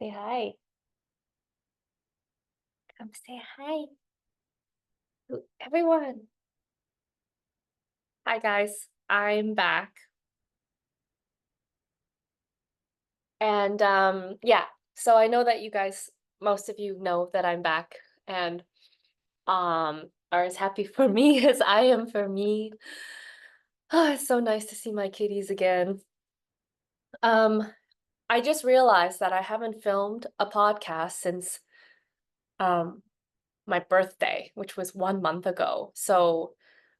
Say hi. Come say hi to everyone. Hi, guys. I'm back. And yeah, so I know that you guys, most of you know that I'm back and are as happy for me as I am for me. Oh, it's so nice to see my kitties again. Um, I just realized that I haven't filmed a podcast since um my birthday, which was 1 month ago. So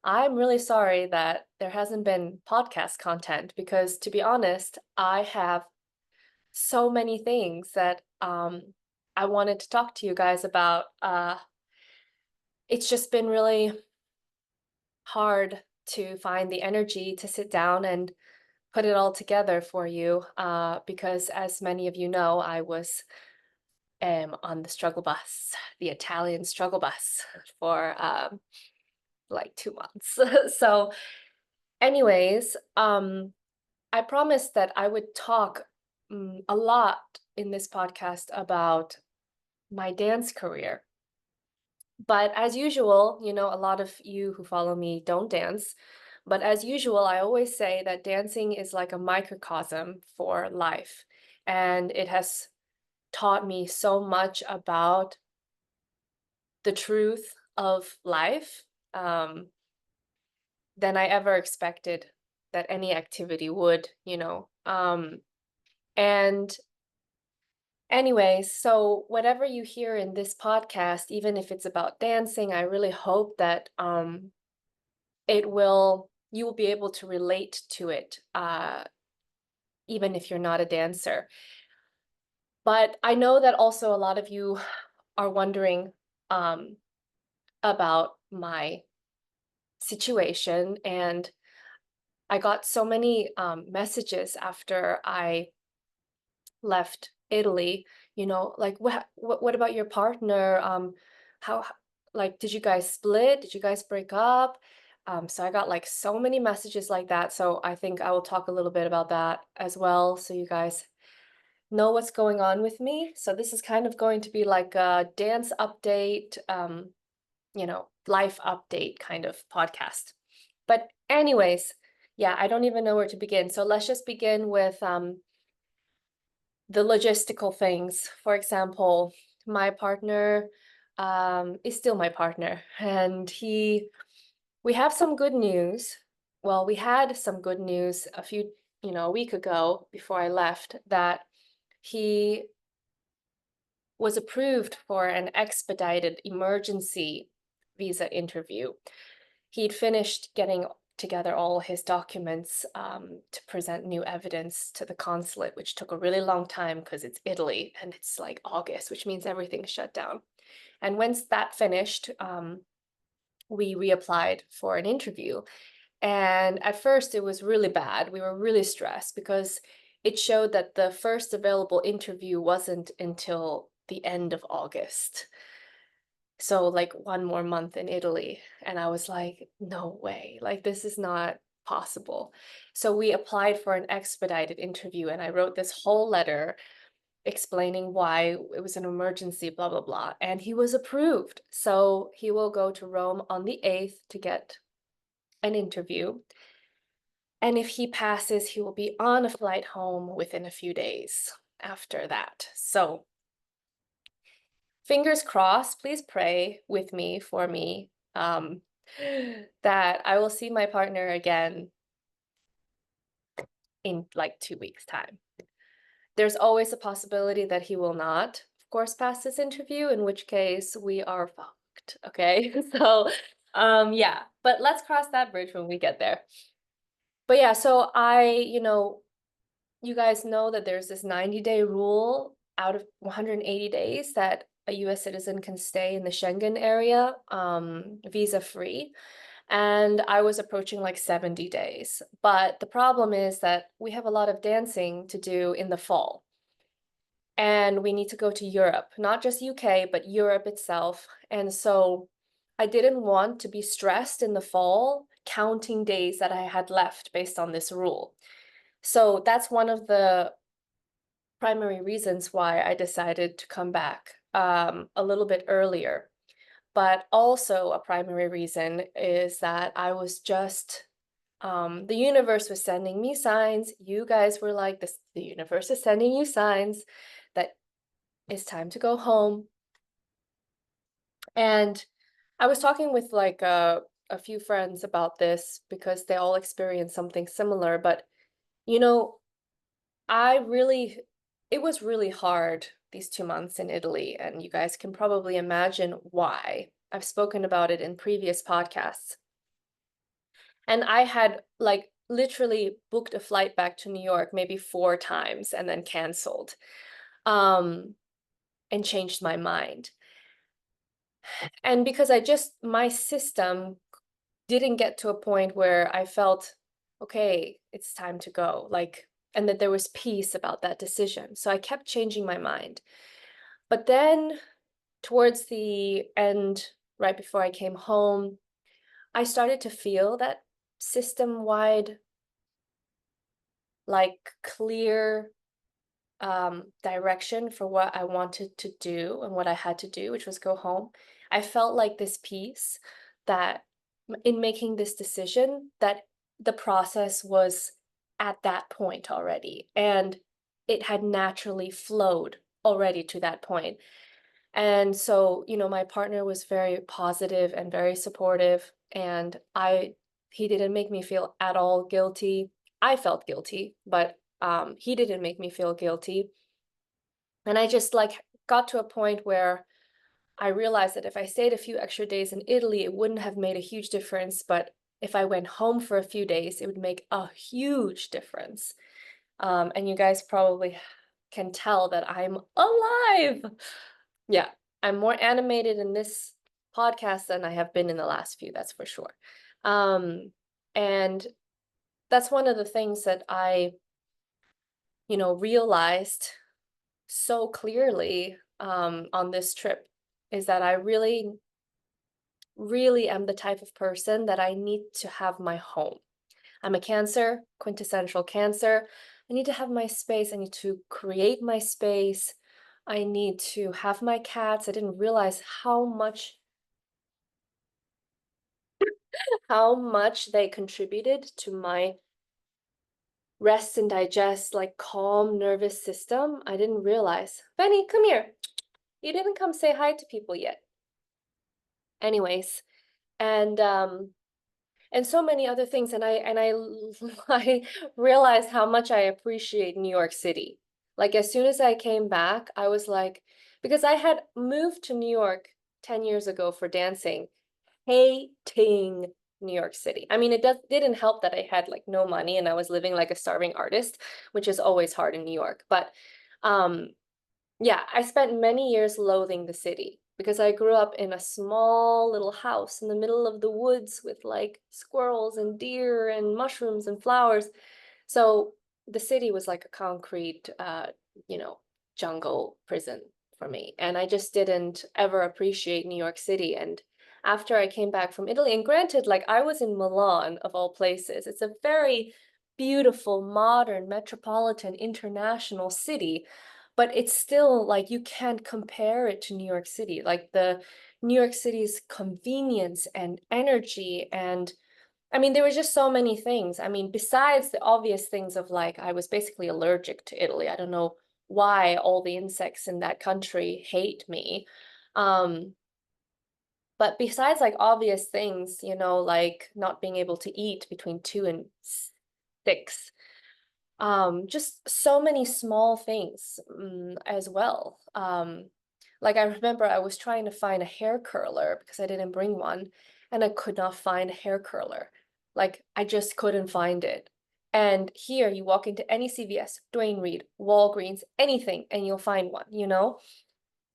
I'm really sorry that there hasn't been podcast content because, to be honest, I have so many things that I wanted to talk to you guys about. It's just been really hard to find the energy to sit down and put it all together for you because, as many of you know, I was on the struggle bus, the Italian struggle bus, for like 2 months. So, anyways, I promised that I would talk a lot in this podcast about my dance career. But as usual, a lot of you who follow me don't dance. But as usual, I always say that dancing is like a microcosm for life. And it has taught me so much about the truth of life than I ever expected that any activity would. And anyways, so whatever you hear in this podcast, even if it's about dancing, I really hope that you will be able to relate to it, even if you're not a dancer. But I know that also a lot of you are wondering um, about my situation, and I got so many messages after I left Italy, like what about your partner? How like did you guys split? Did you guys break up? So I got like so many messages like that. So I think I will talk a little bit about that as well, so you guys know what's going on with me. So this is kind of going to be like a dance update, life update kind of podcast. But anyways, yeah, I don't even know where to begin. So let's just begin with the logistical things. For example, my partner is still my partner, and we have some good news. Well, we had some good news a week ago before I left, that he was approved for an expedited emergency visa interview. He'd finished getting together all his documents to present new evidence to the consulate, which took a really long time because it's Italy and it's like August, which means everything's shut down. And once that finished, we reapplied for an interview. And at first, it was really bad. We were really stressed because it showed that the first available interview wasn't until the end of August. So like 1 more month in Italy. And I was like, no way, like this is not possible. So we applied for an expedited interview, and I wrote this whole letter explaining why it was an emergency, blah, blah, blah. And he was approved. So he will go to Rome on the 8th to get an interview. And if he passes, he will be on a flight home within a few days after that. So fingers crossed, please pray with me for me that I will see my partner again in like 2 weeks' time. There's always a possibility that he will not, of course, pass this interview, in which case we are fucked, okay? So, yeah, but let's cross that bridge when we get there. But yeah, so you guys know that there's this 90-day rule out of 180 days that a US citizen can stay in the Schengen area visa free. And I was approaching like 70 days. But the problem is that we have a lot of dancing to do in the fall. And we need to go to Europe, not just UK, but Europe itself. And so I didn't want to be stressed in the fall counting days that I had left based on this rule. So that's one of the primary reasons why I decided to come back a little bit earlier. But also a primary reason is that I was just the universe was sending me signs. You guys were like, this, the universe is sending you signs that it's time to go home. And I was talking with like a few friends about this because they all experienced something similar. But you know, I really, it was really hard these 2 months in Italy, and you guys can probably imagine why. I've spoken about it in previous podcasts. And I had like literally booked a flight back to New York maybe 4 times and then canceled um, and changed my mind. And because my system didn't get to a point where I felt, okay, it's time to go, like, and that there was peace about that decision. So I kept changing my mind. But then towards the end, right before I came home, I started to feel that system-wide, like clear direction for what I wanted to do and what I had to do, which was go home. I felt like this peace that in making this decision, that the process was at that point already, and it had naturally flowed already to that point. And so, my partner was very positive and very supportive, and he didn't make me feel at all guilty. I felt guilty, but he didn't make me feel guilty. And I just like got to a point where I realized that if I stayed a few extra days in Italy, it wouldn't have made a huge difference. But if I went home for a few days, it would make a huge difference. And you guys probably can tell that I'm alive. Yeah, I'm more animated in this podcast than I have been in the last few, that's for sure. And that's one of the things that I, realized so clearly on this trip is that I really, really am the type of person that I need to have my home. I'm a Cancer, quintessential Cancer. I need to have my space. I need to create my space. I need to have my cats. I didn't realize how much they contributed to my rest and digest, like calm nervous system. I didn't realize. Benny, come here. You didn't come say hi to people yet. Anyways, and so many other things, and I I realized how much I appreciate New York City. Like as soon as I came back, I was like, because I had moved to New York 10 years ago for dancing, hating New York City. I mean, didn't help that I had like no money and I was living like a starving artist, which is always hard in New York. But um yeah, I spent many years loathing the city because I grew up in a small little house in the middle of the woods with like squirrels and deer and mushrooms and flowers. So the city was like a concrete, you know, jungle prison for me. And I just didn't ever appreciate New York City. And after I came back from Italy, and granted, like I was in Milan of all places, it's a very beautiful, modern, metropolitan, international city, but it's still like you can't compare it to New York City. Like the New York City's convenience and energy, and I mean, there were just so many things. I mean, besides the obvious things of like, I was basically allergic to Italy. I don't know why all the insects in that country hate me. Um, but besides like obvious things, like not being able to eat between 2 and 6, just so many small things as well. Like I remember I was trying to find a hair curler because I didn't bring one, and I could not find a hair curler. Like I just couldn't find it. And here you walk into any CVS, Duane Reade, Walgreens, anything, and you'll find one.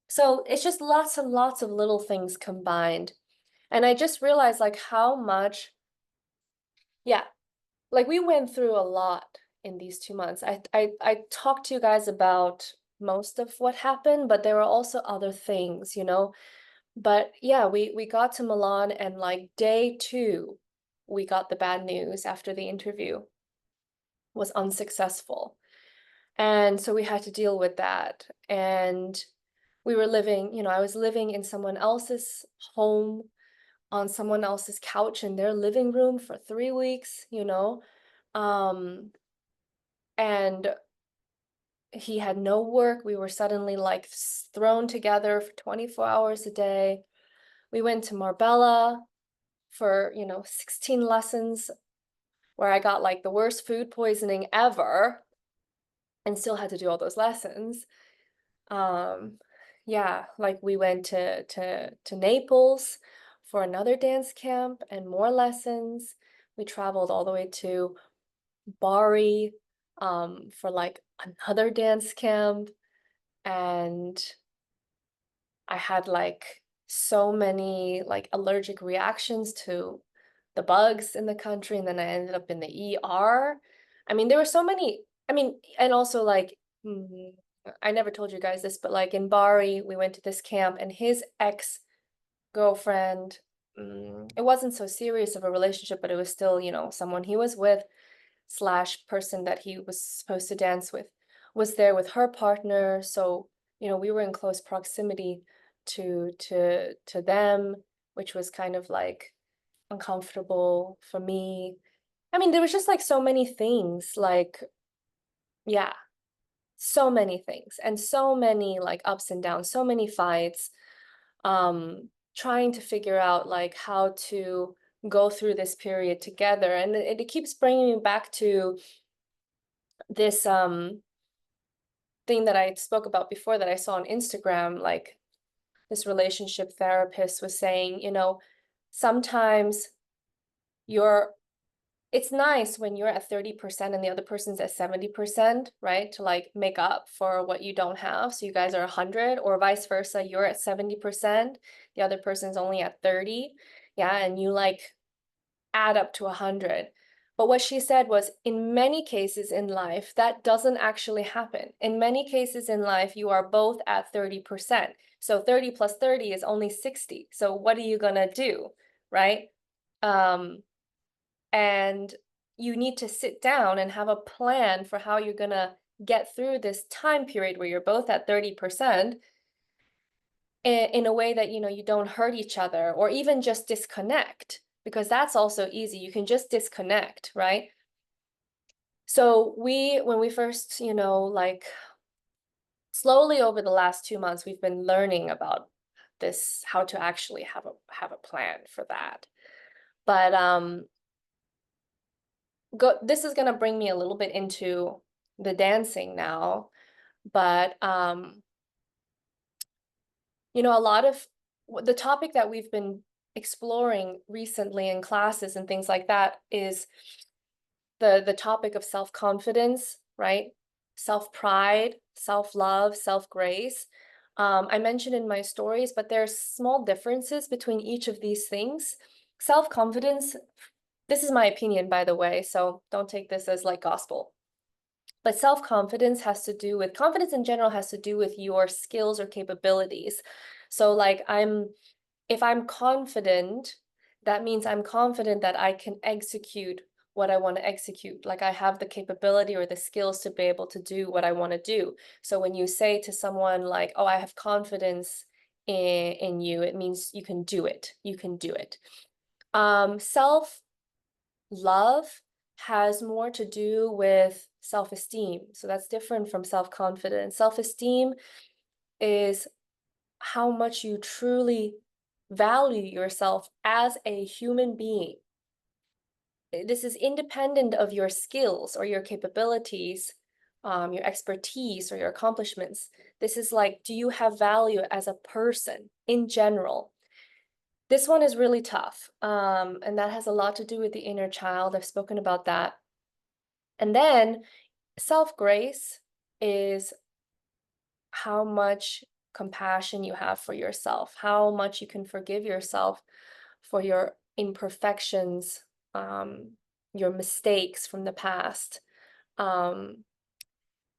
So it's just lots and lots of little things combined. And I just realized like how much, yeah, like we went through a lot in these 2 months. I talked to you guys about most of what happened, but there were also other things. But yeah, we got to Milan, and like day 2, we got the bad news after the interview was unsuccessful. And so we had to deal with that. And we were living, I was living in someone else's home on someone else's couch in their living room for 3 weeks. Um, and he had no work. We were suddenly like thrown together for 24 hours a day. We went to Marbella for, 16 lessons where I got like the worst food poisoning ever and still had to do all those lessons. Um, yeah, like we went to Naples for another dance camp and more lessons. We traveled all the way to Bari for like another dance camp, and I had like so many like allergic reactions to the bugs in the country, and then I ended up in the ER. I mean, there were so many, and also like I never told you guys this, but like in Bari, we went to this camp and his ex-girlfriend, it wasn't so serious of a relationship, but it was still, someone he was with slash person that he was supposed to dance with was there with her partner. So, we were in close proximity to them, which was kind of like uncomfortable for me. I mean, there was just like so many things, like, yeah, so many things and so many like ups and downs, so many fights, trying to figure out like how to go through this period together. And it keeps bringing me back to this thing that I spoke about before that I saw on Instagram, like this relationship therapist was saying, sometimes you're it's nice when you're at 30% and the other person's at 70%, right? To like make up for what you don't have. So you guys are 100, or vice versa, you're at 70%, the other person's only at 30. Yeah, and you like add up to 100. But what she said was, in many cases in life, that doesn't actually happen. In many cases in life, you are both at 30%. So 30 plus 30 is only 60. So what are you gonna do, right? Um, and you need to sit down and have a plan for how you're gonna get through this time period where you're both at 30% in a way that you don't hurt each other or even just disconnect, because that's also easy. You can just disconnect, right? So when we first, like slowly over the last 2 months, we've been learning about this, how to actually have a plan for that. But this is gonna bring me a little bit into the dancing now. But a lot of the topic that we've been exploring recently in classes and things like that is the topic of self-confidence, right? Self-pride, self-love, self-grace. I mentioned in my stories, but there's small differences between each of these things. Self-confidence, this is my opinion, by the way, so don't take this as like gospel. But self-confidence has to do with, confidence in general has to do with your skills or capabilities. So like if I'm confident, that means I'm confident that I can execute what I want to execute. Like I have the capability or the skills to be able to do what I want to do. So when you say to someone like, oh, I have confidence in you, it means you can do it. You can do it. Self-love has more to do with self-esteem. So that's different from self-confidence. Self-esteem is how much you truly value yourself as a human being. This is independent of your skills or your capabilities, your expertise or your accomplishments. This is like, do you have value as a person in general? This one is really tough, and that has a lot to do with the inner child. I've spoken about that. And then self-grace is how much compassion you have for yourself, how much you can forgive yourself for your imperfections, your mistakes from the past. Um,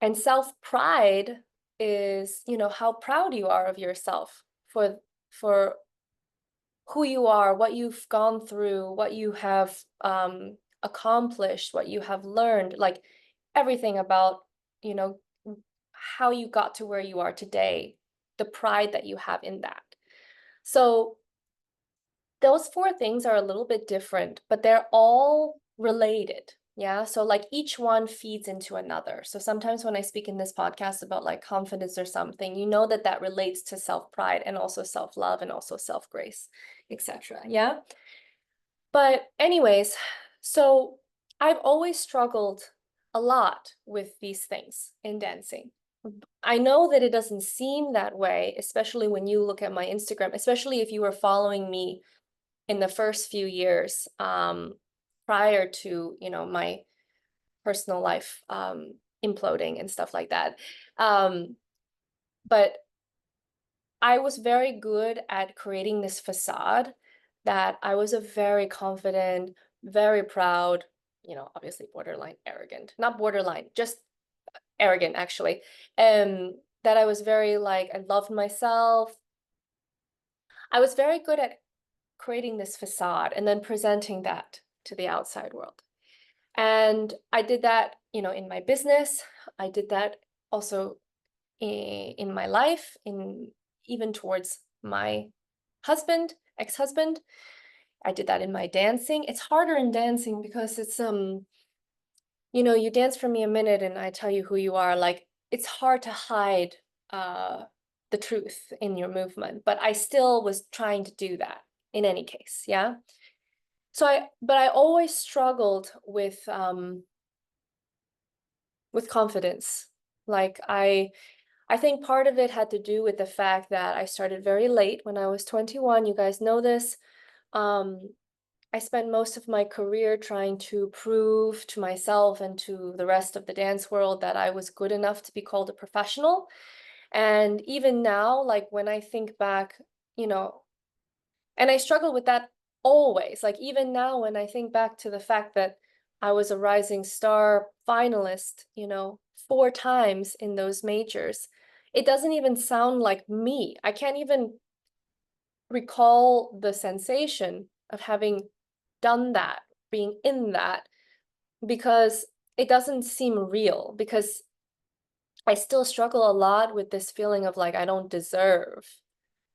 and self-pride is, how proud you are of yourself for who you are, what you've gone through, what you have accomplished, what you have learned, like everything about, how you got to where you are today, the pride that you have in that. So those four things are a little bit different, but they're all related. Yeah. So like each one feeds into another. So sometimes when I speak in this podcast about like confidence or something, you know that that relates to self-pride and also self-love and also self-grace, etc. Yeah. But anyways, so I've always struggled a lot with these things in dancing. I know that it doesn't seem that way, especially when you look at my Instagram, especially if you were following me in the first few years prior to, my personal life imploding and stuff like that. But I was very good at creating this facade that I was a very confident, very proud, obviously borderline arrogant, not borderline, just arrogant actually. That I was very like, I loved myself. I was very good at creating this facade and then presenting that to the outside world. And I did that, in my business. I did that also in my life, in even towards my husband, ex-husband. I did that in my dancing. It's harder in dancing because it's you dance for me a minute and I tell you who you are. Like it's hard to hide the truth in your movement, but I still was trying to do that in any case, yeah. But I always struggled with confidence. Like I think part of it had to do with the fact that I started very late when I was 21. You guys know this. Um, I spent most of my career trying to prove to myself and to the rest of the dance world that I was good enough to be called a professional. And even now, like when I think back, and I struggle with that always. Like even now, when I think back to the fact that I was a Rising Star finalist, 4 times in those majors, it doesn't even sound like me. I can't even recall the sensation of having done that, being in that, because it doesn't seem real, because I still struggle a lot with this feeling of like, I don't deserve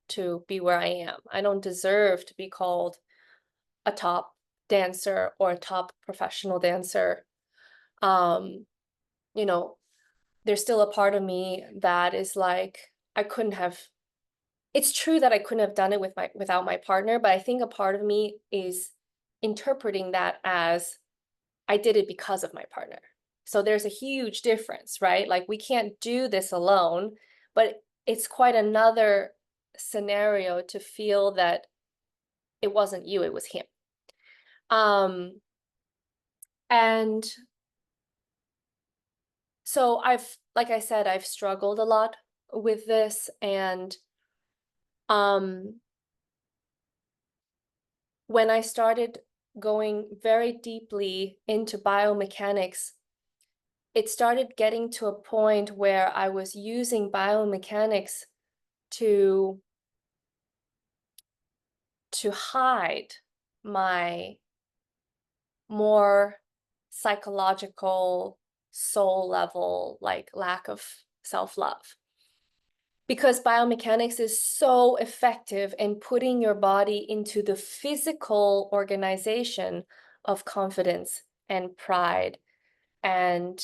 to be where I am. I don't deserve to be called a top dancer or a top professional dancer. Um, you know, there's still a part of me that is like, I couldn't have, it's true that I couldn't have done it without my partner, but I think a part of me is interpreting that as I did it because of my partner. So there's a huge difference, right? Like we can't do this alone, but it's quite another scenario to feel that it wasn't you, it was him. And so like I said, I've struggled a lot with this, and when I started going very deeply into biomechanics, it started getting to a point where I was using biomechanics to hide my more psychological, soul level, like lack of self-love. Because biomechanics is so effective in putting your body into the physical organization of confidence and pride. And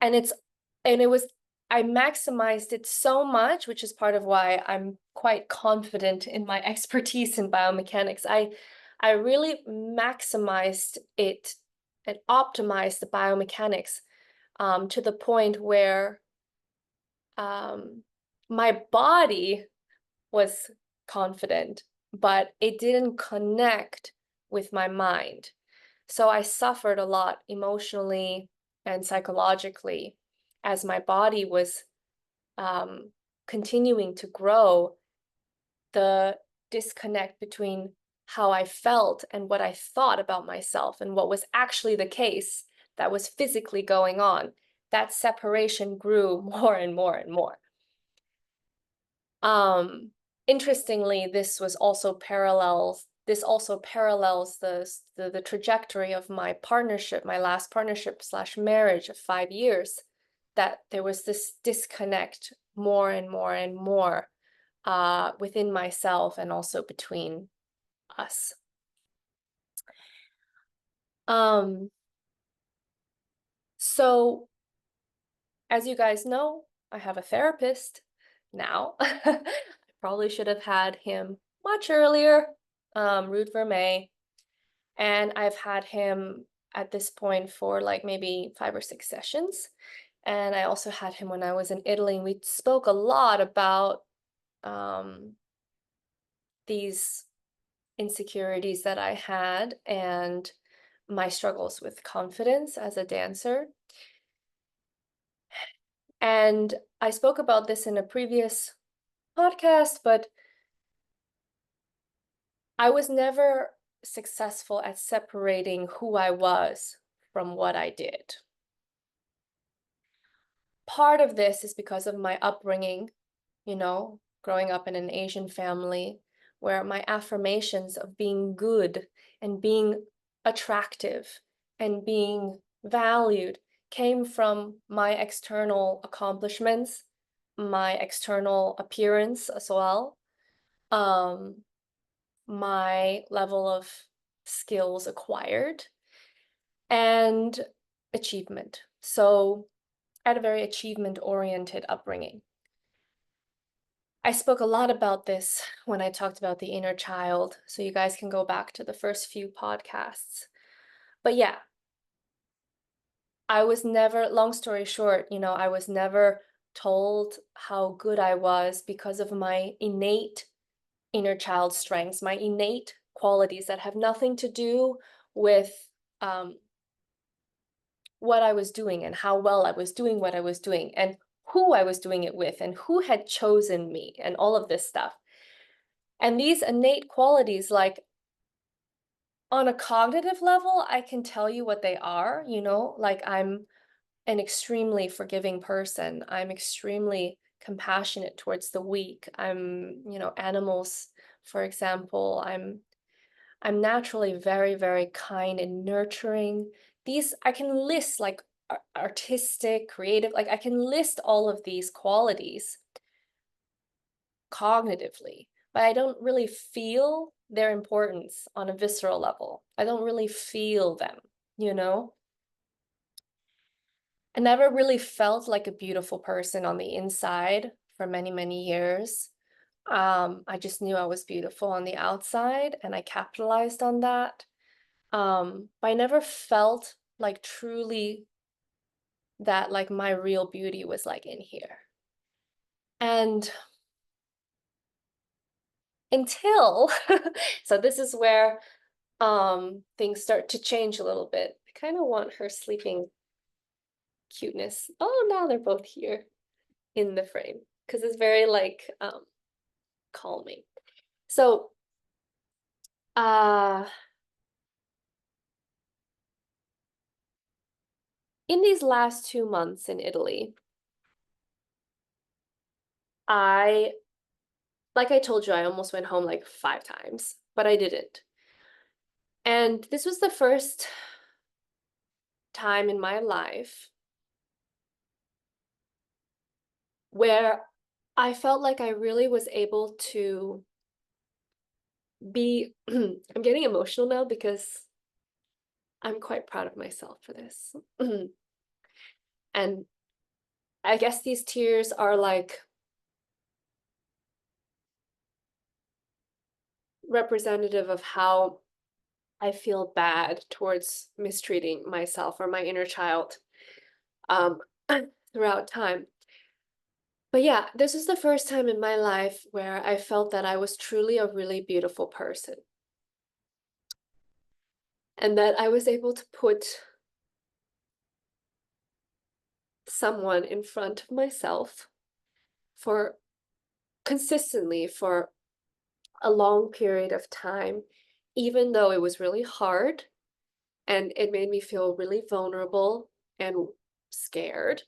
it was, I maximized it so much, which is part of why I'm quite confident in my expertise in biomechanics. I really maximized it and optimized the biomechanics to the point where my body was confident, but it didn't connect with my mind. So I suffered a lot emotionally and psychologically as my body was continuing to grow. The disconnect between how I felt and what I thought about myself and what was actually the case that was physically going on, that separation grew more and more and more. Interestingly, this was also parallels. this also parallels the trajectory of my partnership, my last partnership slash marriage of 5 years, that there was this disconnect more and more and more within myself and also between us. So as you guys know, I have a therapist now. I probably should have had him much earlier, Ruud Vermeij. And I've had him at this point for like maybe 5 or 6 sessions. And I also had him when I was in Italy, and we spoke a lot about these insecurities that I had and my struggles with confidence as a dancer. And I spoke about this in a previous podcast, but I was never successful at separating who I was from what I did. Part of this is because of my upbringing, growing up in an Asian family, where my affirmations of being good and being attractive and being valued came from my external accomplishments, my external appearance as well, my level of skills acquired, and achievement. So I had a very achievement-oriented upbringing. I spoke a lot about this when I talked about the inner child, so you guys can go back to the first few podcasts. But yeah, I was never, long story short, I was never told how good I was because of my innate inner child strengths, my innate qualities that have nothing to do with what I was doing and how well I was doing what I was doing and who I was doing it with and who had chosen me and all of this stuff. And these innate qualities, like on a cognitive level, I can tell you what they are, like I'm an extremely forgiving person. I'm extremely compassionate towards the weak. I'm, animals, for example, I'm naturally very, very kind and nurturing. These, I can list like artistic, creative, like I can list all of these qualities cognitively, but I don't really feel their importance on a visceral level. I don't really feel them, I never really felt like a beautiful person on the inside for many, many years. I just knew I was beautiful on the outside and I capitalized on that. But I never felt like truly that like my real beauty was like in here. And until, so this is where things start to change a little bit. I kind of want her sleeping cuteness. Oh, now they're both here in the frame because it's very like calming. So in these last 2 months in Italy, like I told you, I almost went home like 5 times, but I didn't. And this was the first time in my life where I felt like I really was able to be, I'm getting emotional now because I'm quite proud of myself for this. And I guess these tears are like representative of how I feel bad towards mistreating myself or my inner child throughout time. But yeah, this is the first time in my life where I felt that I was truly a really beautiful person. And that I was able to put someone in front of myself for consistently for a long period of time, even though it was really hard and it made me feel really vulnerable and scared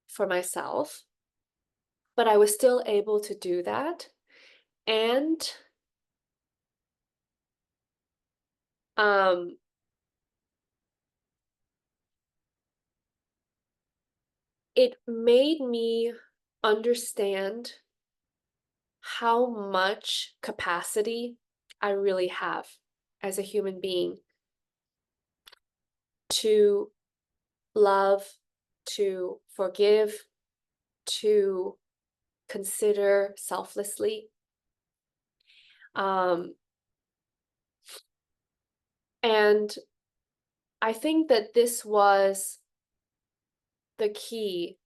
for myself. But I was still able to do that. And Um, it made me understand how much capacity I really have as a human being to love, to forgive, to consider selflessly. Um, and I think that this was the key.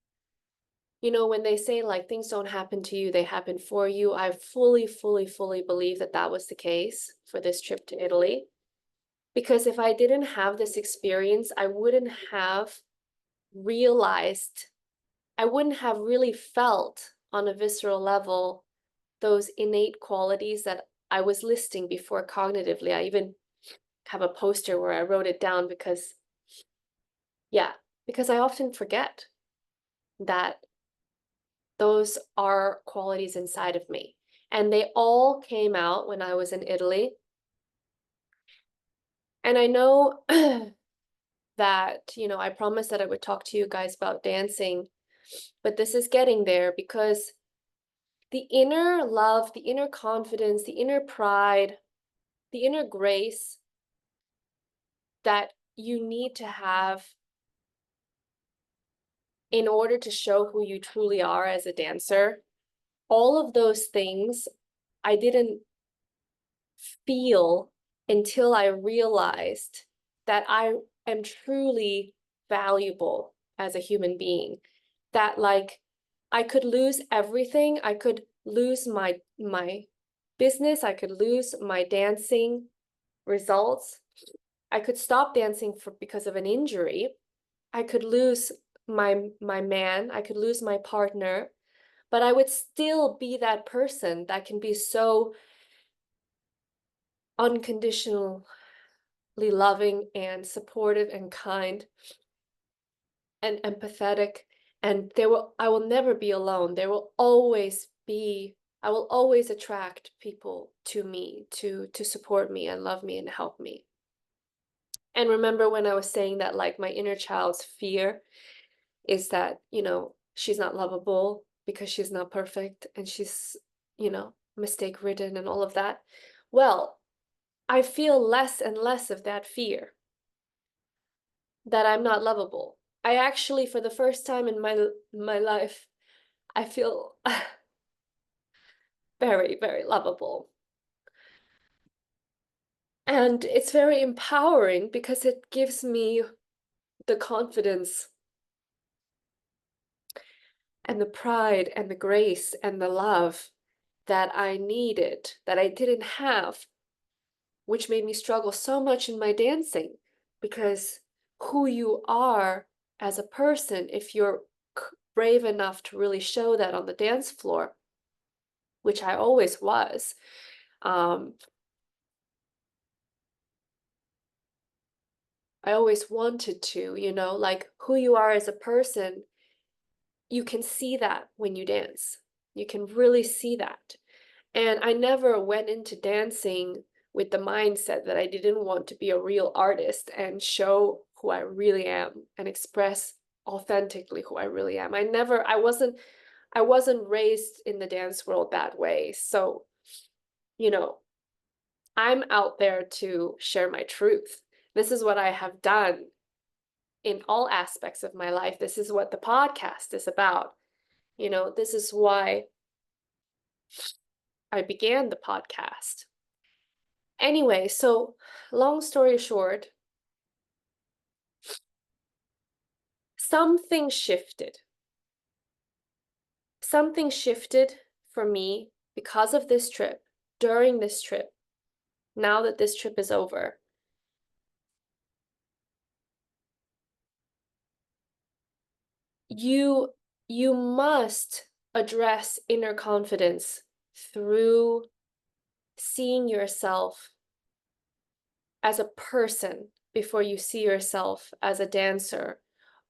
You know, when they say like things don't happen to you, they happen for you, I fully, fully, fully believe that that was the case for this trip to Italy. Because if I didn't have this experience, I wouldn't have realized, I wouldn't have really felt on a visceral level those innate qualities that I was listing before cognitively. I even have a poster where I wrote it down because, yeah, because I often forget that those are qualities inside of me. And they all came out when I was in Italy. And I know that, you know, I promised that I would talk to you guys about dancing, but this is getting there because the inner love, the inner confidence, the inner pride, the inner grace that you need to have in order to show who you truly are as a dancer, all of those things I didn't feel until I realized that I am truly valuable as a human being. That like I could lose everything. I could lose my business, I could lose my dancing results. I could stop dancing for because of an injury. I could lose my man, I could lose my partner, but I would still be that person that can be so unconditionally loving and supportive and kind and empathetic. And I will never be alone. There will always be, I will always attract people to me to support me and love me and help me. And remember when I was saying that like my inner child's fear is that, you know, she's not lovable because she's not perfect and she's, you know, mistake ridden and all of that. Well, I feel less and less of that fear that I'm not lovable. I actually, for the first time in my life, I feel very, very lovable. And it's very empowering because it gives me the confidence and the pride and the grace and the love that I needed, that I didn't have, which made me struggle so much in my dancing. Because who you are as a person, if you're brave enough to really show that on the dance floor, which I always was, I always wanted to, you know, like who you are as a person, you can see that when you dance. You can really see that. And I never went into dancing with the mindset that I didn't want to be a real artist and show who I really am and express authentically who I really am. I wasn't raised in the dance world that way. So, you know, I'm out there to share my truth. This is what I have done in all aspects of my life. This is what the podcast is about. You know, this is why I began the podcast. Anyway, so long story short, something shifted. Something shifted for me because of this trip, during this trip, now that this trip is over. You you must address inner confidence through seeing yourself as a person before you see yourself as a dancer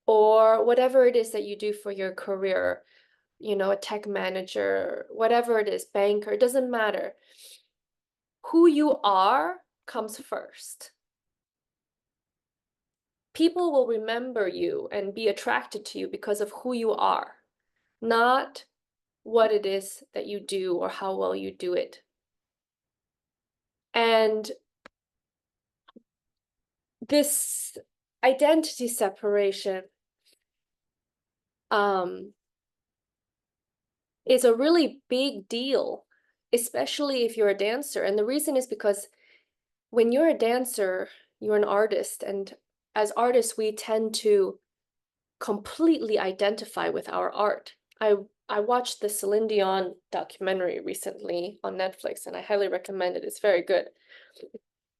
or whatever it is that you do for your career, you know, a tech manager, whatever it is, banker, it doesn't matter. Who you are comes first. people will remember you and be attracted to you because of who you are, not what it is that you do or how well you do it. And this identity separation is a really big deal, especially if you're a dancer. And the reason is because when you're a dancer, you're an artist, and as artists, we tend to completely identify with our art. I watched the Celine Dion documentary recently on Netflix, and I highly recommend it. It's very good.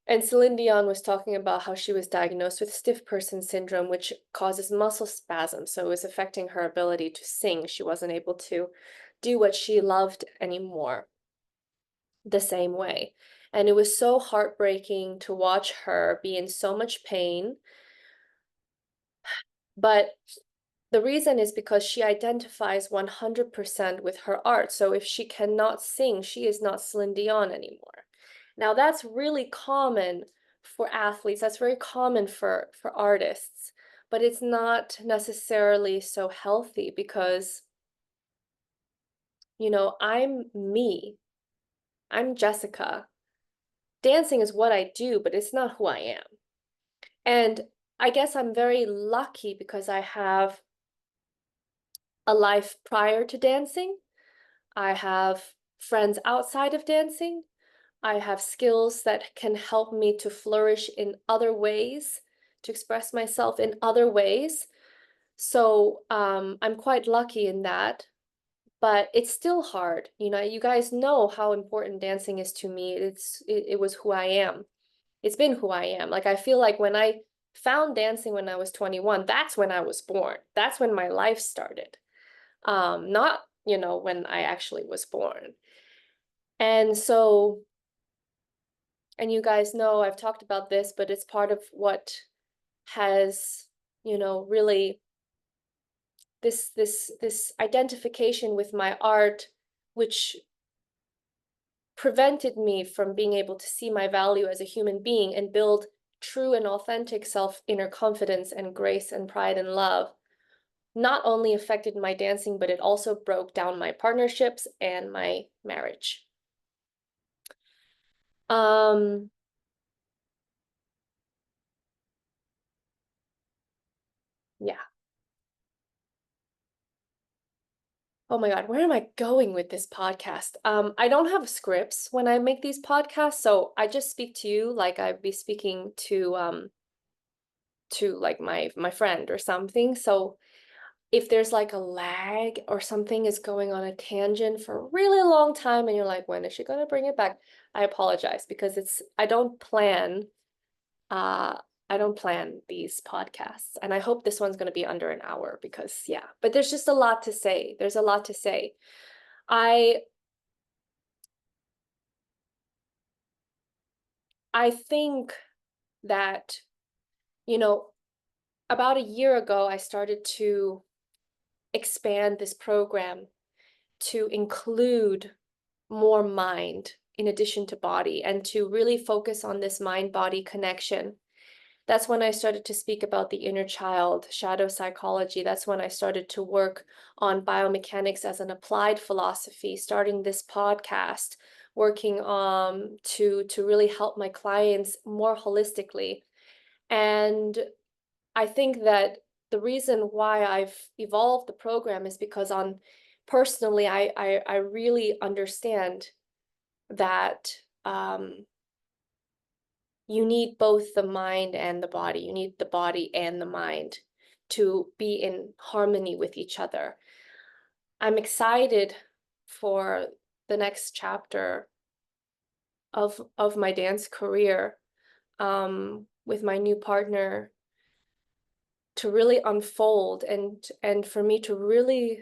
And Celine Dion was talking about how she was diagnosed with stiff person syndrome, which causes muscle spasms. So it was affecting her ability to sing. She wasn't able to do what she loved anymore the same way. And it was so heartbreaking to watch her be in so much pain. But the reason is because she identifies 100% with her art. So if she cannot sing, she is not Celine Dion anymore. Now that's really common for athletes. That's very common for artists, but it's not necessarily so healthy because, you know, I'm me. I'm Jessica. Dancing is what I do, but it's not who I am. And I guess I'm very lucky because I have a life prior to dancing. I have friends outside of dancing. I have skills that can help me to flourish in other ways, to express myself in other ways. So I'm quite lucky in that, but it's still hard. You know, you guys know how important dancing is to me. It was who I am. It's been who I am. Like I feel like when I found dancing when I was 21, that's when I was born. That's when my life started. Not, you know, when I actually was born. And so, and you guys know I've talked about this, but it's part of what has, you know, really this identification with my art, which prevented me from being able to see my value as a human being and build true and authentic self inner confidence and grace and pride and love, not only affected my dancing, but it also broke down my partnerships and my marriage. Um, yeah. Oh my God, where am I going with this podcast? I don't have scripts when I make these podcasts, so I just speak to you like I'd be speaking to like my friend or something. So if there's like a lag or something is going on a tangent for a really long time and you're like, when is she gonna bring it back? I apologize because uh I don't plan these podcasts. And I hope this one's gonna be under an hour because yeah, but there's just a lot to say. There's a lot to say. I I think that, you know, about a year ago, I started to expand this program to include more mind in addition to body and to really focus on this mind-body connection. That's when I started to speak about the inner child, shadow psychology. That's when I started to work on biomechanics as an applied philosophy, starting this podcast, working to really help my clients more holistically. And I think that the reason why I've evolved the program is because on personally, I really understand that you need both the mind and the body. You need the body and the mind to be in harmony with each other. I'm excited for the next chapter of my dance career with my new partner to really unfold and for me to really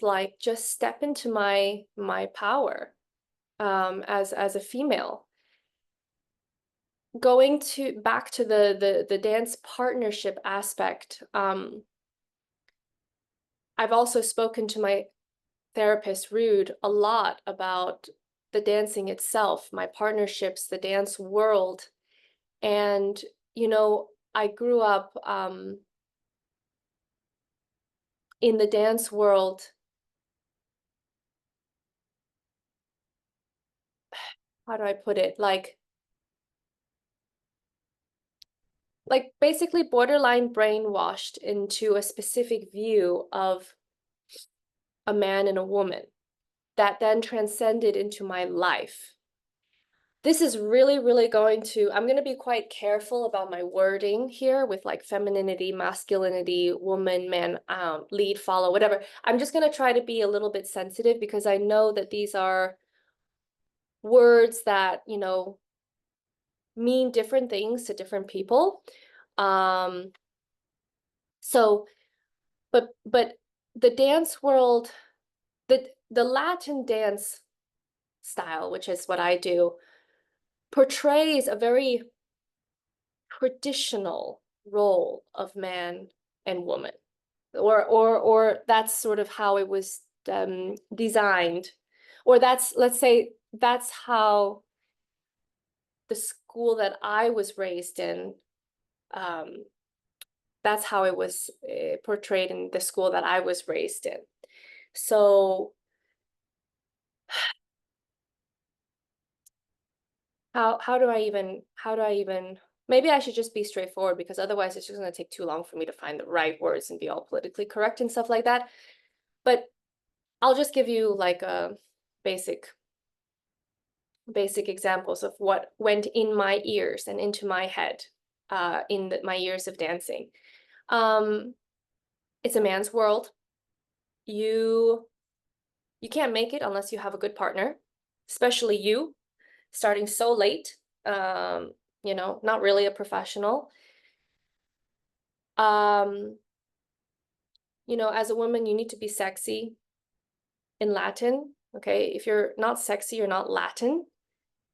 like just step into my power as a female. Going to back to the dance partnership aspect, I've also spoken to my therapist Rude a lot about the dancing itself, my partnerships, the dance world. And, you know, I grew up in the dance world. How do I put it? Like basically borderline brainwashed into a specific view of a man and a woman that then transcended into my life. This is really, really I'm going to be quite careful about my wording here with like femininity, masculinity, woman, man, lead, follow, whatever. I'm just going to try to be a little bit sensitive because I know that these are words that, mean different things to different people. Um, so, but the dance world, the Latin dance style, which is what I do, portrays a very traditional role of man and woman, or that's sort of how it was designed, or let's say that's how the school that I was raised in, that's how it was portrayed in the school that I was raised in. So how do I even maybe I should just be straightforward, because otherwise it's just going to take too long for me to find the right words and be all politically correct and stuff like that. But I'll just give you like a basic examples of what went in my ears and into my head in my years of dancing. It's a man's world. You can't make it unless you have a good partner, especially you starting so late, not really a professional. As a woman, you need to be sexy in Latin. Okay, if you're not sexy, you're not Latin.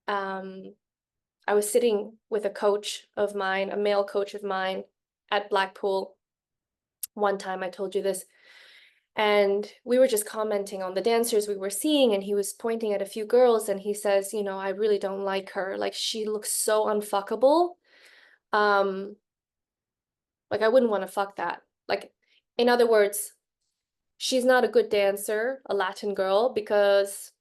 I was sitting with a coach of mine, a male coach of mine at Blackpool. One time I told you this, and we were just commenting on the dancers we were seeing, and he was pointing at a few girls, and he says, I really don't like her. Like, she looks so unfuckable. Like, I wouldn't want to fuck that. Like, in other words, she's not a good dancer, a Latin girl, because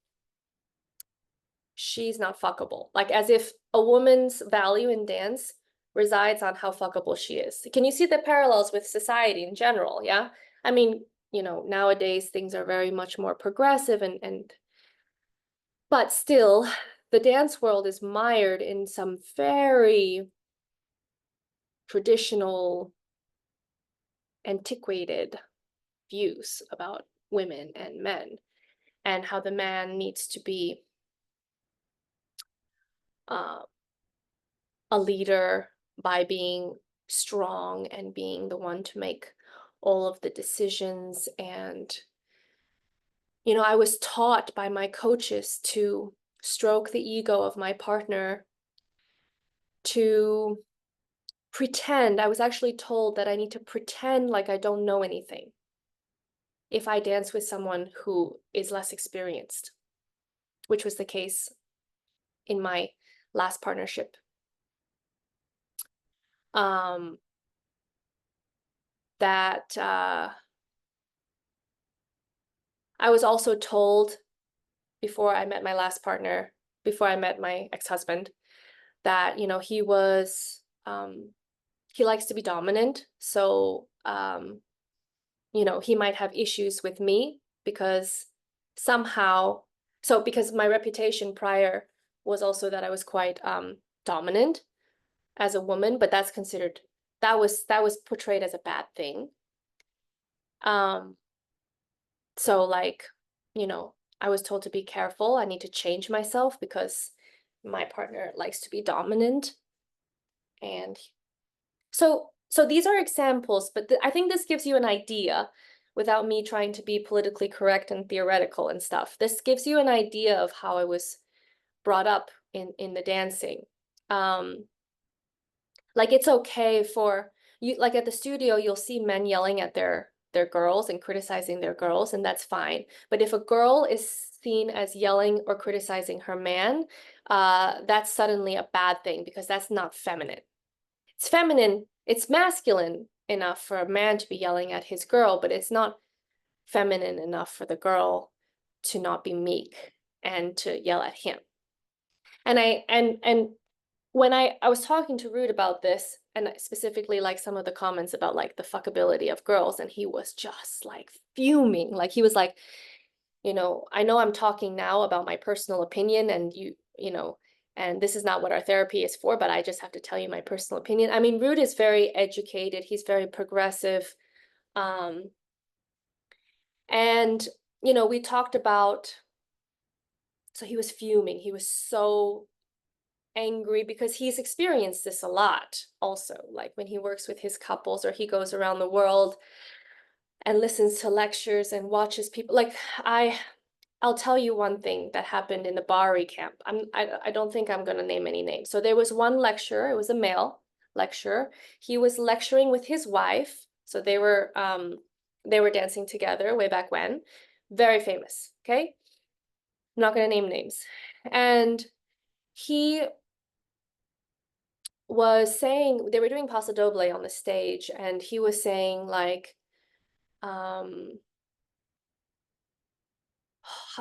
she's not fuckable. Like, as if a woman's value in dance resides on how fuckable she is. Can you see the parallels with society in general? Yeah. I mean, nowadays things are very much more progressive but still the dance world is mired in some very traditional, antiquated views about women and men, and how the man needs to be a leader by being strong and being the one to make all of the decisions. And I was taught by my coaches to stroke the ego of my partner, to pretend. I was actually told that I need to pretend like I don't know anything if I dance with someone who is less experienced, which was the case in my last partnership. That I was also told before I met my last partner, before I met my ex-husband, that he was he likes to be dominant. So he might have issues with me because somehow, because my reputation prior was also that I was quite dominant as a woman, but that was portrayed as a bad thing. So like, I was told to be careful. I need to change myself because my partner likes to be dominant. And so these are examples, but I think this gives you an idea, without me trying to be politically correct and theoretical and stuff. This gives you an idea of how I was brought up in the dancing. Like, it's okay for you, like at the studio, you'll see men yelling at their girls and criticizing their girls, and that's fine. But if a girl is seen as yelling or criticizing her man, that's suddenly a bad thing, because that's not feminine. it's feminine, it's masculine enough for a man to be yelling at his girl, but it's not feminine enough for the girl to not be meek and to yell at him. And when I was talking to Rude about this, and specifically like some of the comments about like the fuckability of girls, and he was just like fuming. Like he was like, I know I'm talking now about my personal opinion, and and this is not what our therapy is for, but I just have to tell you my personal opinion. I mean, Rude is very educated, he's very progressive. Um, and we talked about, so he was fuming, he was so angry because he's experienced this a lot also, like when he works with his couples or he goes around the world and listens to lectures and watches people. Like I'll tell you one thing that happened in the Bari camp. I don't think I'm going to name any names. So there was one lecturer, it was a male lecturer. He was lecturing with his wife. So they were dancing together way back when. Very famous, okay? I'm not going to name names. And he was saying, they were doing Paso Doble on the stage, and he was saying like, how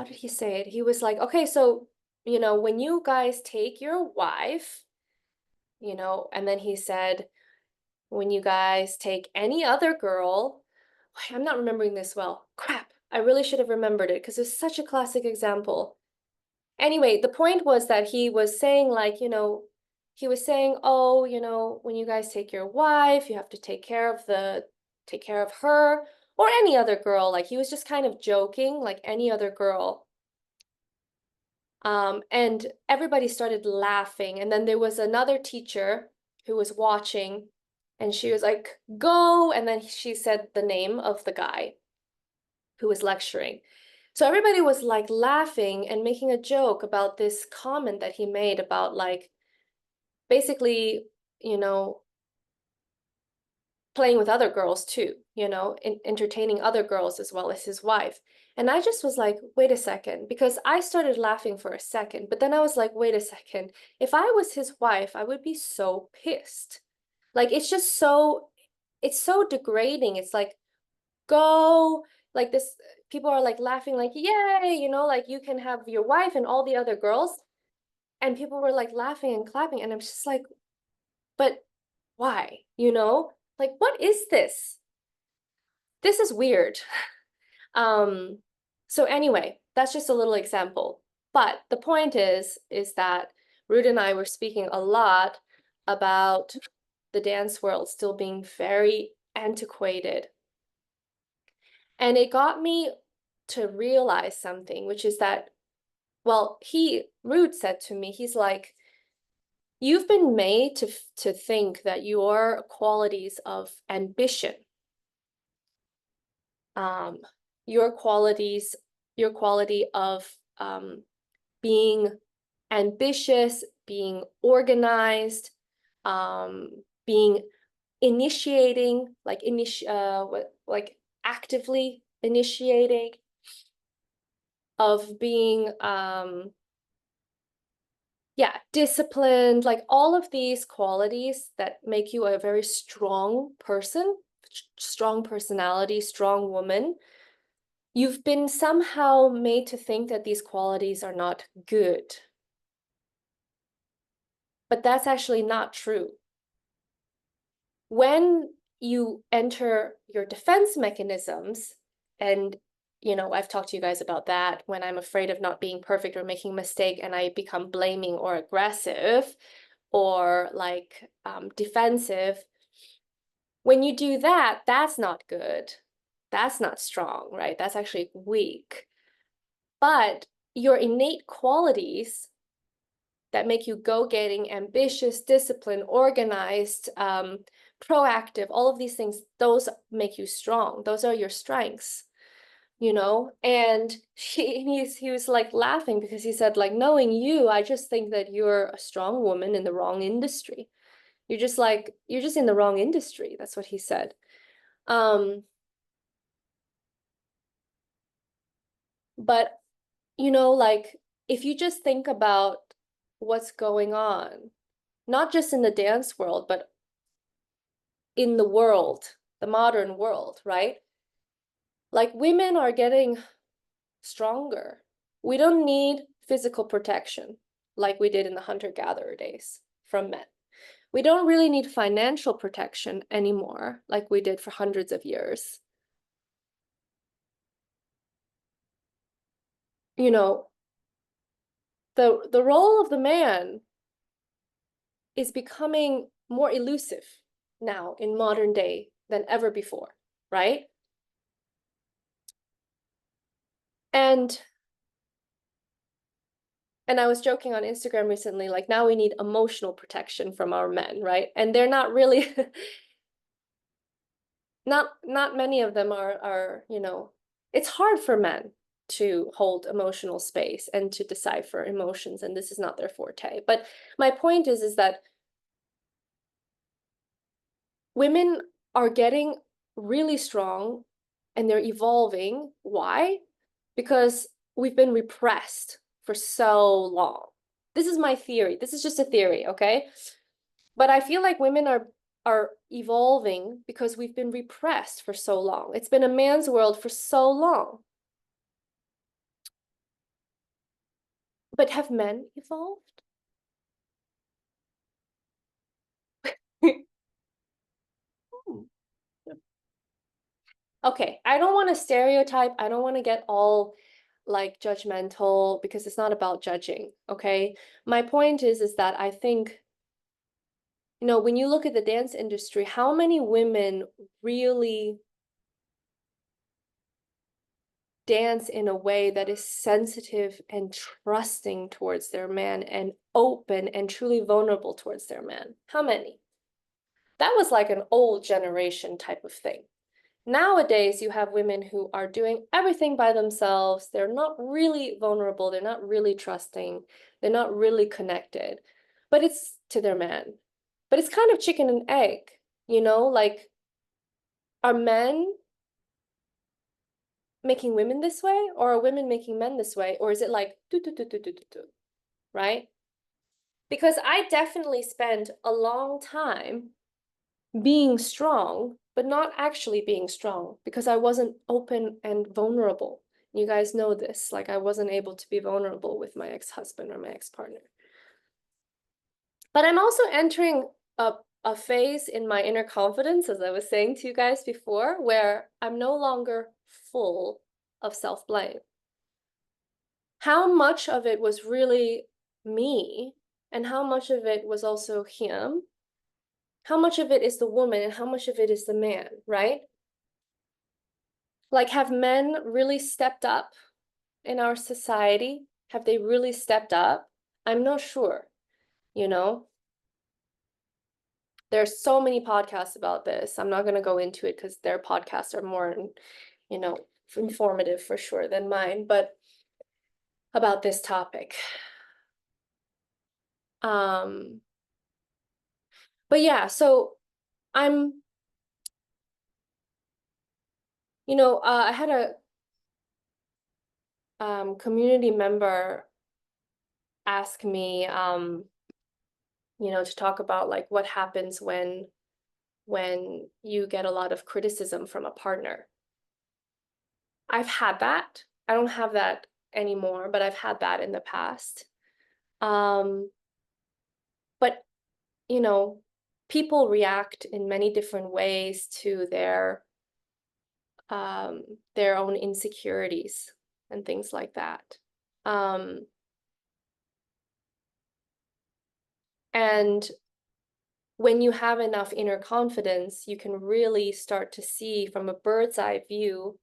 did he say it? He was like, okay, so, when you guys take your wife, and then he said, when you guys take any other girl, I'm not remembering this well. Crap, I really should have remembered it because it's such a classic example. Anyway, the point was that he was saying like, he was saying, oh, when you guys take your wife, you have to take care of her or any other girl. Like he was just kind of joking, like any other girl. And everybody started laughing. And then there was another teacher who was watching, and she was like, go. And then she said the name of the guy who was lecturing. So everybody was like laughing and making a joke about this comment that he made about like basically, playing with other girls too, entertaining other girls as well as his wife. And I just was like, wait a second, because I started laughing for a second, but then I was like, wait a second, if I was his wife, I would be so pissed. Like, it's so degrading. It's like, go, like this, people are like laughing, like, yay, like you can have your wife and all the other girls. And people were like laughing and clapping. And I'm just like, but why? Like, what is this? This is weird. So anyway, that's just a little example. But the point is that Rude and I were speaking a lot about the dance world still being very antiquated. And it got me to realize something, which is that, well, Rude said to me, he's like, you've been made to think that your qualities of ambition, your quality of being ambitious, being organized, being initiating, like actively initiating, of being disciplined, like all of these qualities that make you a very strong person, strong personality, strong woman. You've been somehow made to think that these qualities are not good. But that's actually not true. When you enter your defense mechanisms, and I've talked to you guys about that, when I'm afraid of not being perfect or making a mistake and I become blaming or aggressive or like defensive, when you do that, that's not good. That's not strong, right? That's actually weak. But your innate qualities that make you go-getting, ambitious, disciplined, organized, proactive, all of these things, those make you strong. Those are your strengths, And he was like laughing because he said, like, knowing you, I just think that you're a strong woman in the wrong industry. You're just in the wrong industry. That's what he said. But like if you just think about what's going on, not just in the dance world, but in the world, the modern world, right? Like women are getting stronger. We don't need physical protection like we did in the hunter-gatherer days from men. We don't really need financial protection anymore like we did for hundreds of years. You know, the role of the man is becoming more elusive now in modern day than ever before, right? And I was joking on Instagram recently, like now we need emotional protection from our men, right? And they're not really not many of them are, you know, it's hard for men to hold emotional space and to decipher emotions, and this is not their forte. But my point is that women are getting really strong and they're evolving. Why? Because we've been repressed for so long. This is my theory. This is just a theory, okay? But I feel like women are evolving because we've been repressed for so long. It's been a man's world for so long. But have men evolved? Okay, I don't want to stereotype. I don't want to get all like judgmental because it's not about judging, okay? My point is that I think, you know, when you look at the dance industry, how many women really dance in a way that is sensitive and trusting towards their man and open and truly vulnerable towards their man? How many? That was like an old generation type of thing. Nowadays, you have women who are doing everything by themselves. They're not really vulnerable. They're not really trusting. They're not really connected, but it's to their man. But it's kind of chicken and egg, you know, like are men making women this way or are women making men this way? Or is it like, do, do, do, do, do, do, do, right? Because I definitely spent a long time being strong, but not actually being strong because I wasn't open and vulnerable. You guys know this, like I wasn't able to be vulnerable with my ex-husband or my ex-partner. But I'm also entering a phase in my inner confidence, as I was saying to you guys before, where I'm no longer full of self-blame. How much of it was really me and how much of it was also him? How much of it is the woman and how much of it is the man, right? Like, have men really stepped up in our society? Have they really stepped up? I'm not sure, you know? There's so many podcasts about this. I'm not going to go into it because their podcasts are more, you know, informative for sure than mine, but about this topic. But yeah, so I'm, you know, I had a community member ask me, you know, to talk about like what happens when you get a lot of criticism from a partner. I've had that. I don't have that anymore, but I've had that in the past. Um, but you know, people react in many different ways to their own insecurities and things like that. Um, and when you have enough inner confidence, you can really start to see from a bird's eye view,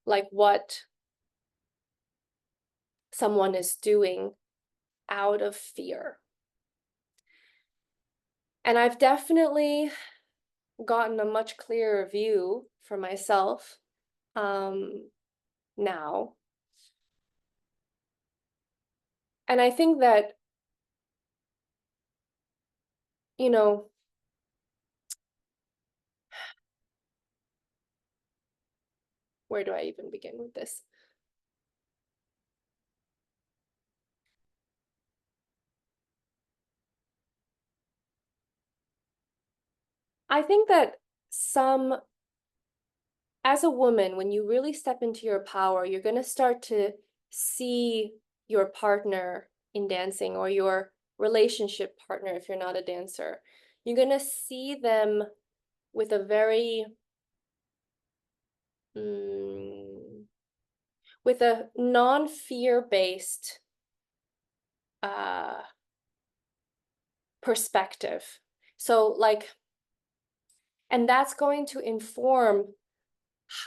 like what someone is doing out of fear. And I've definitely gotten a much clearer view for myself now. And I think that, you know, where do I even begin with this? I think that as a woman, when you really step into your power, you're going to start to see your partner in dancing, or your relationship partner if you're not a dancer. You're going to see them with a very, mm, with a non-fear based uh, perspective. So, like, and that's going to inform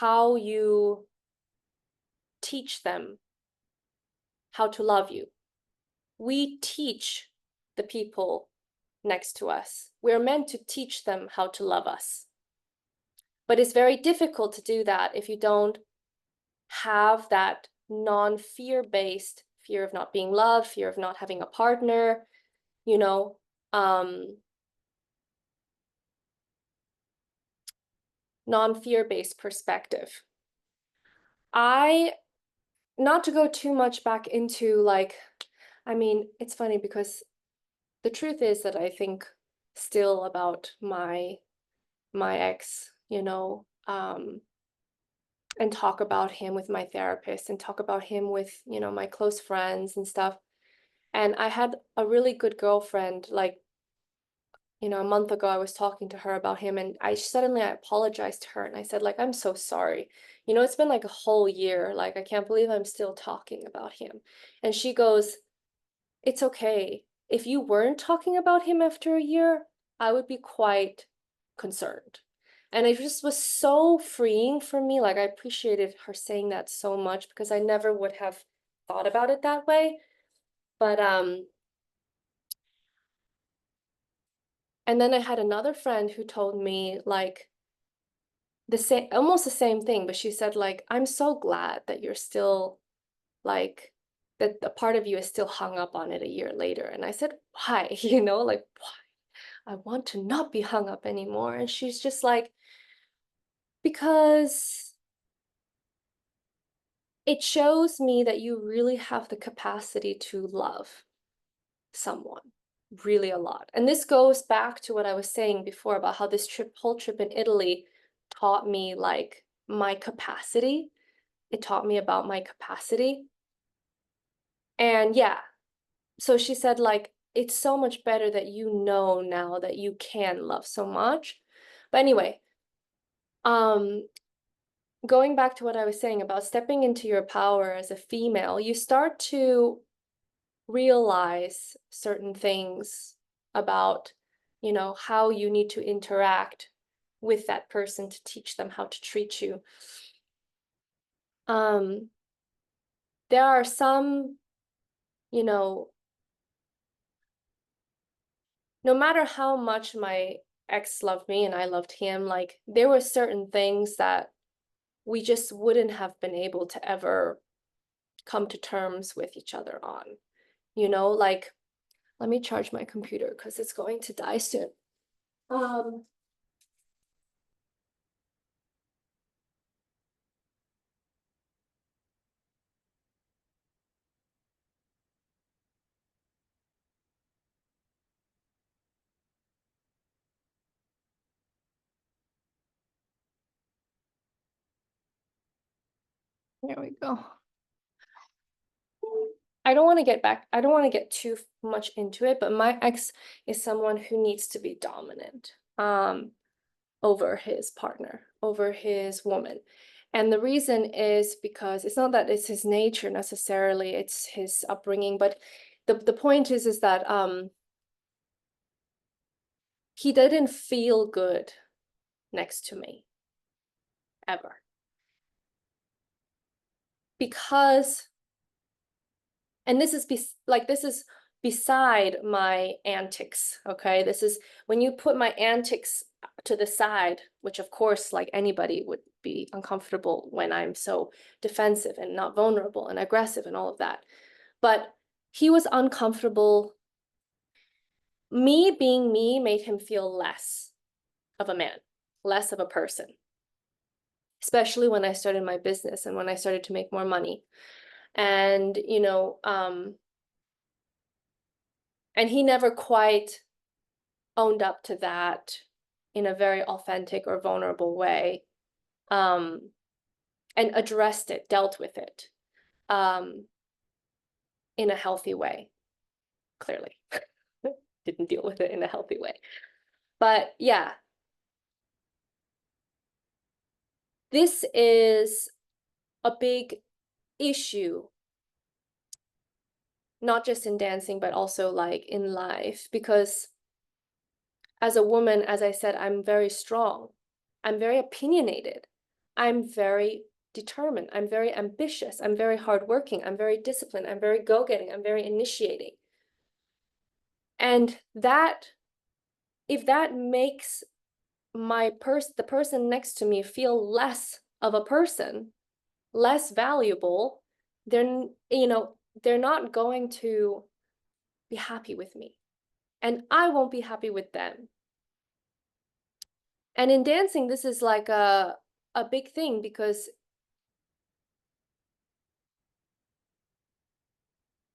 how you teach them how to love you. We teach the people next to us. We're meant to teach them how to love us. But it's very difficult to do that if you don't have that non-fear based fear of not being loved, fear of not having a partner, you know, non-fear based perspective. Not to go too much back into like, I mean, it's funny because the truth is that I think still about my ex, and talk about him with my therapist and talk about him with, my close friends and stuff. And I had a really good girlfriend, like, a month ago, I was talking to her about him, and I apologized to her and I said, like, I'm so sorry. It's been like a whole year. Like, I can't believe I'm still talking about him. And she goes, it's okay. If you weren't talking about him after a year, I would be quite concerned. And it just was so freeing for me. Like, I appreciated her saying that so much because I never would have thought about it that way. But and then I had another friend who told me like almost the same thing, but she said like, I'm so glad that you're still like that a part of you is still hung up on it a year later. And I said, why? Like, why? I want to not be hung up anymore. And she's just like, because it shows me that you really have the capacity to love someone really a lot. And this goes back to what I was saying before about how this whole trip in Italy taught me like my capacity. It taught me about my capacity. And yeah, so she said like, it's so much better that you know now that you can love so much. But anyway, um, going back to what I was saying about stepping into your power as a female, you start to realize certain things about, how you need to interact with that person to teach them how to treat you. There are some, no matter how much my ex loved me and I loved him, like there were certain things that we just wouldn't have been able to ever come to terms with each other on. Like, let me charge my computer because it's going to die soon. There we go. I don't want to get too much into it, but my ex is someone who needs to be dominant over his partner, over his woman. And the reason is because it's not that it's his nature necessarily, it's his upbringing, but the point is that he didn't feel good next to me ever. Because, and this is beside my antics, okay? This is when you put my antics to the side, which of course, like anybody would be uncomfortable when I'm so defensive and not vulnerable and aggressive and all of that. But he was uncomfortable. Me being me made him feel less of a man, less of a person, especially when I started my business and when I started to make more money. And, and he never quite owned up to that in a very authentic or vulnerable way, and addressed it, dealt with it, in a healthy way. Clearly, didn't deal with it in a healthy way. But yeah, this is a big issue, not just in dancing, but also like in life, because as a woman, as I said, I'm very strong. I'm very opinionated. I'm very determined. I'm very ambitious. I'm very hardworking. I'm very disciplined. I'm very go-getting. I'm very initiating. And that, if that makes the person next to me feel less of a person, less valuable, then, they're not going to be happy with me. And I won't be happy with them. And in dancing, this is like a big thing, because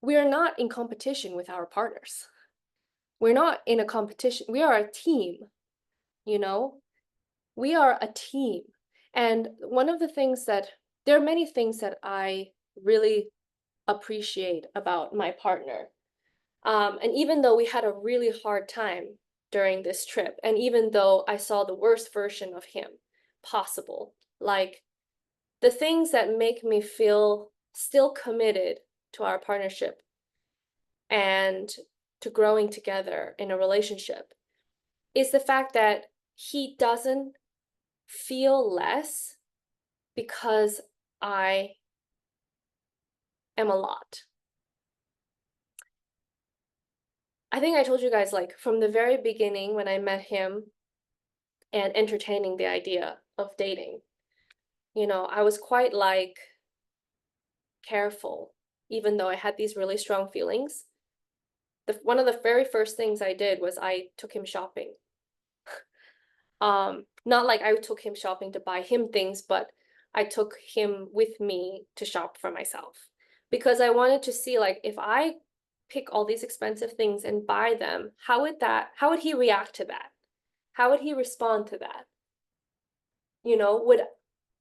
we are not in competition with our partners. We're not in a competition. We are a team, you know? We are a team. And one of the things there are many things that I really appreciate about my partner. And even though we had a really hard time during this trip, and even though I saw the worst version of him possible, like the things that make me feel still committed to our partnership and to growing together in a relationship, is the fact that he doesn't feel less because I am a lot. I think I told you guys, like, from the very beginning when I met him and entertaining the idea of dating, I was quite like careful, even though I had these really strong feelings. One of the very first things I did was I took him shopping. Not like I took him shopping to buy him things, but I took him with me to shop for myself, because I wanted to see, like, if I pick all these expensive things and buy them, how would he react to that? How would he respond to that?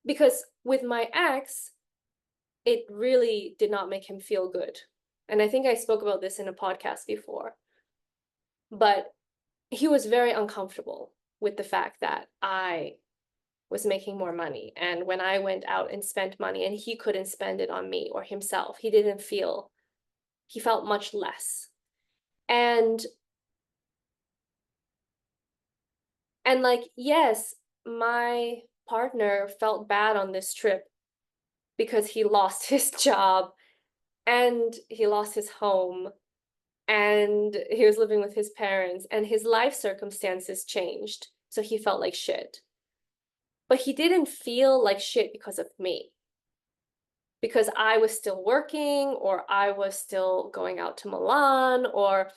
Because with my ex, it really did not make him feel good. And I think I spoke about this in a podcast before. But he was very uncomfortable with the fact that I was making more money. And when I went out and spent money and he couldn't spend it on me or himself, he felt much less. And like, yes, my partner felt bad on this trip because he lost his job and he lost his home and he was living with his parents and his life circumstances changed. So he felt like shit. But he didn't feel like shit because of me. Because I was still working, or I was still going out to Milan, or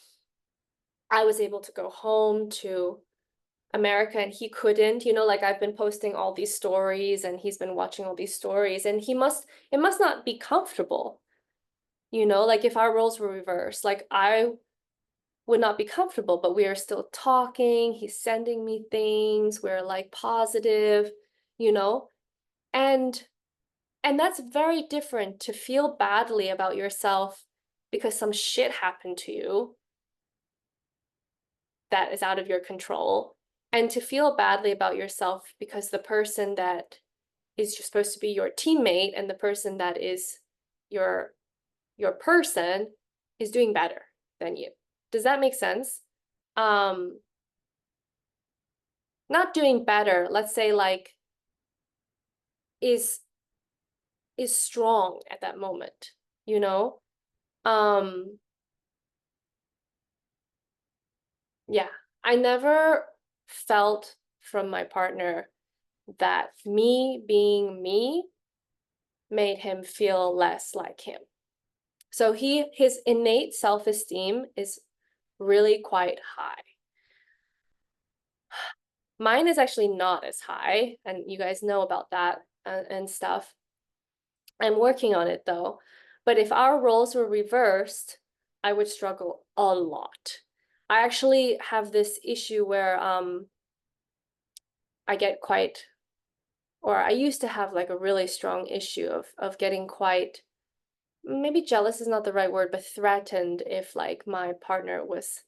I was able to go home to America and he couldn't. Like, I've been posting all these stories and he's been watching all these stories, and it must not be comfortable. Like, if our roles were reversed, like, I would not be comfortable, but we are still talking. He's sending me things. We're like positive, you know? And that's very different, to feel badly about yourself because some shit happened to you that is out of your control, and to feel badly about yourself because the person that is supposed to be your teammate and the person that is your person is doing better than you. Does that make sense? Not doing better, let's say, like, is strong at that moment, you know? Yeah, I never felt from my partner that me being me made him feel less like him. So his innate self-esteem is really quite high. Mine is actually not as high, and you guys know about that and stuff. I'm working on it though. But if our roles were reversed, I would struggle a lot. I actually have this issue where I get quite, or I used to have like a really strong issue of getting quite, maybe jealous is not the right word, but threatened if like my partner was,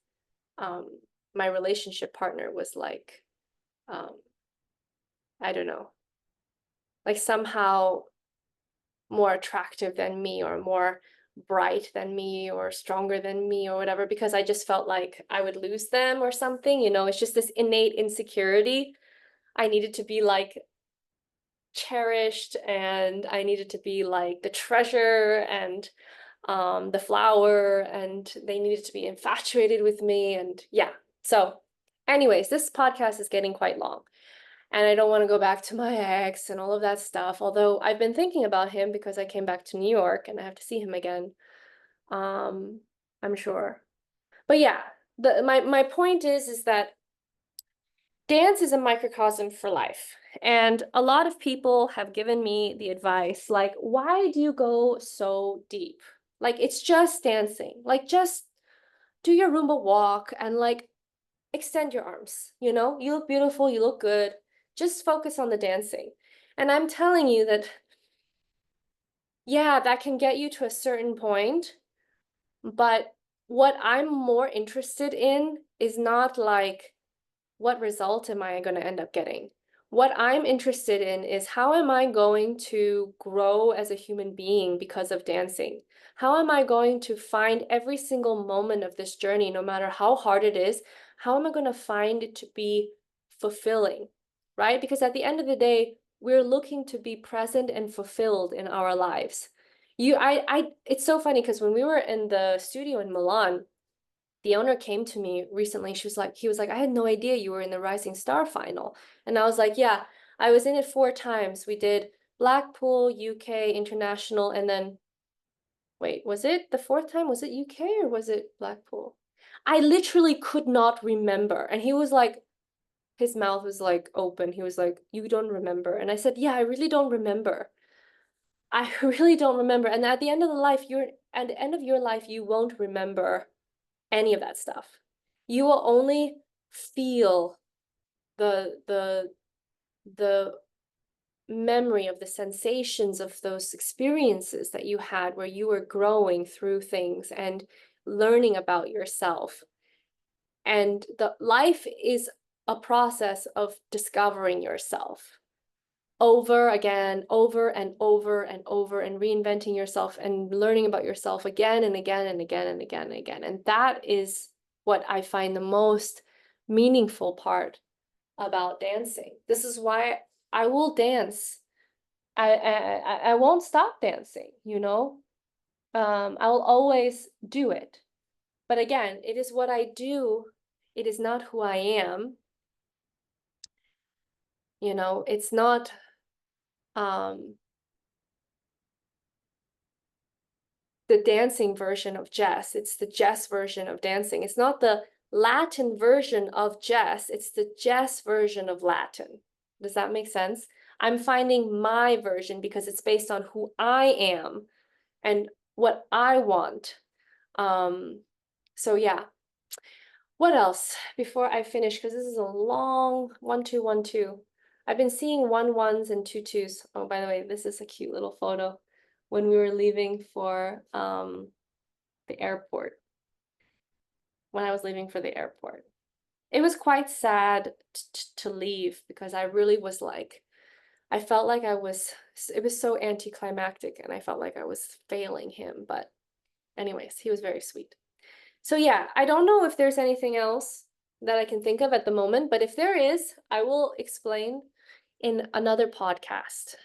my relationship partner was like, um, I don't know, like somehow more attractive than me or more bright than me or stronger than me or whatever, because I just felt like I would lose them or something, you know, it's just this innate insecurity. I needed to be like cherished, and I needed to be like the treasure and the flower, and they needed to be infatuated with me. And yeah, so anyways, this podcast is getting quite long, and I don't want to go back to my ex and all of that stuff, although I've been thinking about him because I came back to New York and I have to see him again. um I'm sure. But yeah, my point is that dance is a microcosm for life. And a lot of people have given me the advice, like, why do you go so deep? Like, it's just dancing. Like, just do your Roomba walk and like extend your arms. You know, you look beautiful, you look good. Just focus on the dancing. And I'm telling you that, yeah, that can get you to a certain point. But what I'm more interested in is not like, what result am I going to end up getting? What I'm interested in is, how am I going to grow as a human being because of dancing? How am I going to find every single moment of this journey, no matter how hard it is? How am I going to find it to be fulfilling, right? Because at the end of the day, we're looking to be present and fulfilled in our lives. It's so funny because when we were in the studio in Milan, the owner came to me recently. He was like, I had no idea you were in the Rising Star final. And I was like, yeah, I was in it 4 times. We did Blackpool, UK, international, and then, wait, was it the fourth time? Was it UK or was it Blackpool? I literally could not remember. And he was like, his mouth was like open. He was like, you don't remember. And I said, yeah, I really don't remember. I really don't remember. And at the end of the life, at the end of your life, you won't remember any of that stuff. You will only feel the memory of the sensations of those experiences that you had where you were growing through things and learning about yourself. And the life is a process of discovering yourself over again, over and over and over, and reinventing yourself and learning about yourself again and again and again and again and again. And that is what I find the most meaningful part about dancing. This is why I will dance. I won't stop dancing, you know? I'll always do it. But again, it is what I do. It is not who I am. You know, it's not the dancing version of jazz. It's the jazz version of dancing. It's not the Latin version of jazz. It's the jazz version of Latin. Does that make sense? I'm finding my version because it's based on who I am and what I want. So yeah. What else before I finish? Because this is a long 1 2 1 2. I've been seeing 1 1s and 2 2s. Oh, by the way, this is a cute little photo when we were leaving for the airport. When I was leaving for the airport, it was quite sad to leave because I really was like, I felt like it was so anticlimactic, and I felt like I was failing him. But anyways, he was very sweet. So yeah, I don't know if there's anything else that I can think of at the moment, but if there is, I will explain in another podcast.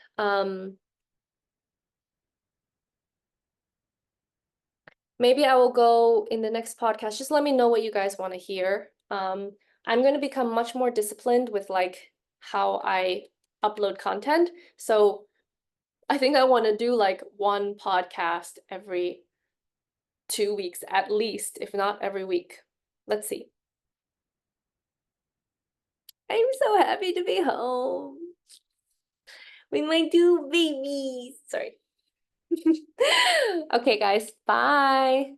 Maybe I will go in the next podcast. Just let me know what you guys want to hear. I'm going to become much more disciplined with like how I upload content. So I think I want to do like one podcast every 2 weeks at least, if not every week. Let's see. I'm so happy to be home with my 2 babies. Sorry. Okay, guys, bye.